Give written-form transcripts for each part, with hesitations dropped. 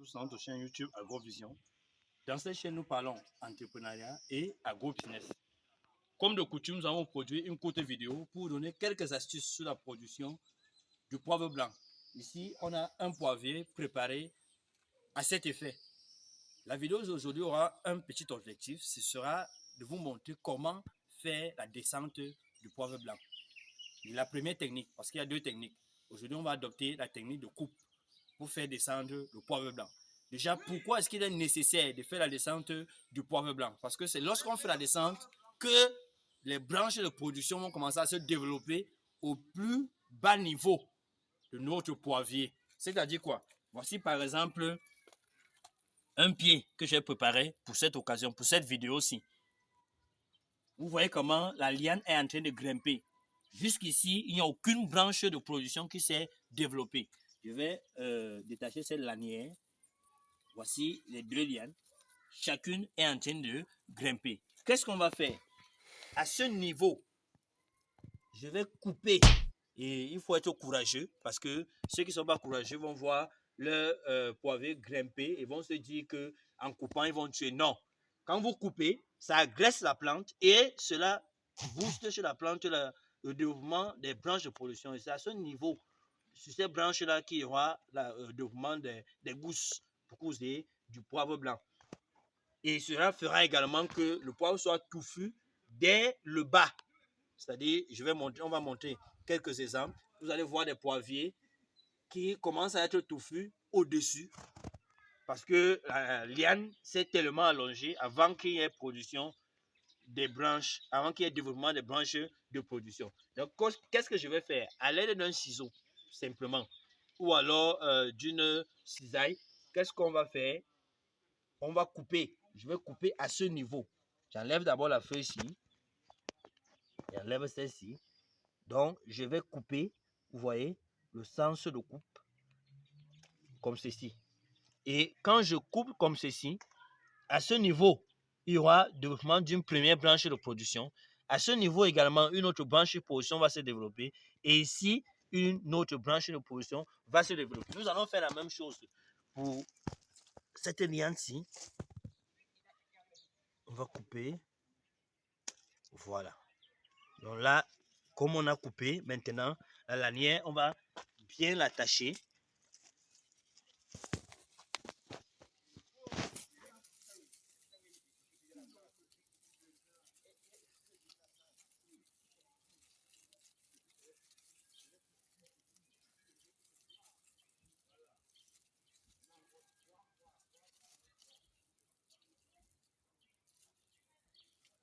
sur notre chaîne YouTube AgroVision. Dans cette chaîne, nous parlons entrepreneuriat et agrobusiness. Comme de coutume, nous avons produit une courte vidéo pour vous donner quelques astuces sur la production du poivre blanc. Ici, on a un poivrier préparé à cet effet. La vidéo d'aujourd'hui aura un petit objectif, ce sera de vous montrer comment faire la descente du poivre blanc. La première technique, parce qu'il y a deux techniques. Aujourd'hui, on va adopter la technique de coupe pour faire descendre le poivre blanc. Déjà, pourquoi est-ce qu'il est nécessaire de faire la descente du poivre blanc? Parce que c'est lorsqu'on fait la descente que les branches de production vont commencer à se développer au plus bas niveau de notre poivrier. C'est-à-dire quoi? Voici par exemple un pied que j'ai préparé pour cette occasion, pour cette vidéo-ci. Vous voyez comment la liane est en train de grimper. Jusqu'ici, il n'y a aucune branche de production qui s'est développée. Je vais détacher cette lanière. Voici les deux lianes. Chacune est en train de grimper. Qu'est-ce qu'on va faire? À ce niveau, je vais couper. Et il faut être courageux parce que ceux qui ne sont pas courageux vont voir le poivrier grimper et vont se dire qu'en coupant, ils vont tuer. Non. Quand vous coupez, ça agresse la plante et cela booste sur la plante le développement des branches de production. Et c'est à ce niveau, sur ces branches-là, qu'il y aura le développement des gousses pour causer du poivre blanc. Et cela fera également que le poivre soit touffu dès le bas. C'est-à-dire, on va montrer quelques exemples. Vous allez voir des poivriers qui commencent à être touffus au-dessus parce que la liane s'est tellement allongée avant qu'il y ait production des branches, avant qu'il y ait développement des branches de production. Donc, qu'est-ce que je vais faire? À l'aide d'un ciseau, simplement, ou alors d'une cisaille, qu'est-ce qu'on va faire? On va couper. Je vais couper à ce niveau. J'enlève d'abord la feuille-ci. J'enlève celle-ci. Donc, je vais couper, vous voyez, le sens de coupe, comme ceci. Et quand je coupe comme ceci, à ce niveau, il y aura le développement d'une première branche de production. À ce niveau également, une autre branche de production va se développer. Et ici, une autre branche de production va se développer. Nous allons faire la même chose pour cette liane-ci. On va couper. Voilà. Donc là, comme on a coupé, maintenant, la lanière, on va bien l'attacher.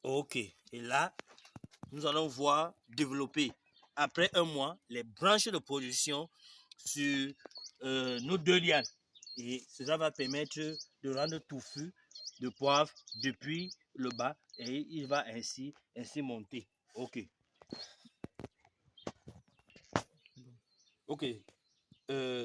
Ok, et là, nous allons voir développer après un mois les branches de production sur nos deux lianes. Et cela va permettre de rendre touffu de poivre depuis le bas et il va ainsi monter. Ok. Ok.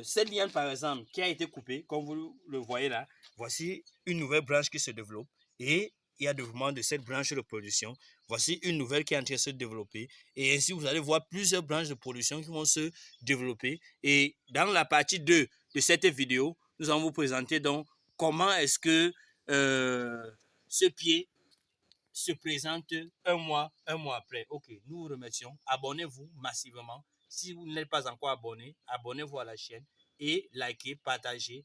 Cette liane par exemple qui a été coupée, comme vous le voyez là, voici une nouvelle branche qui se développe et il y a développement de cette branche de production. Voici une nouvelle qui est en train de se développer. Et ainsi, vous allez voir plusieurs branches de production qui vont se développer. Et dans la partie 2 de cette vidéo, nous allons vous présenter donc comment est-ce que ce pied se présente un mois après. Ok, nous vous remercions. Abonnez-vous massivement. Si vous n'êtes pas encore abonné, abonnez-vous à la chaîne et likez, partagez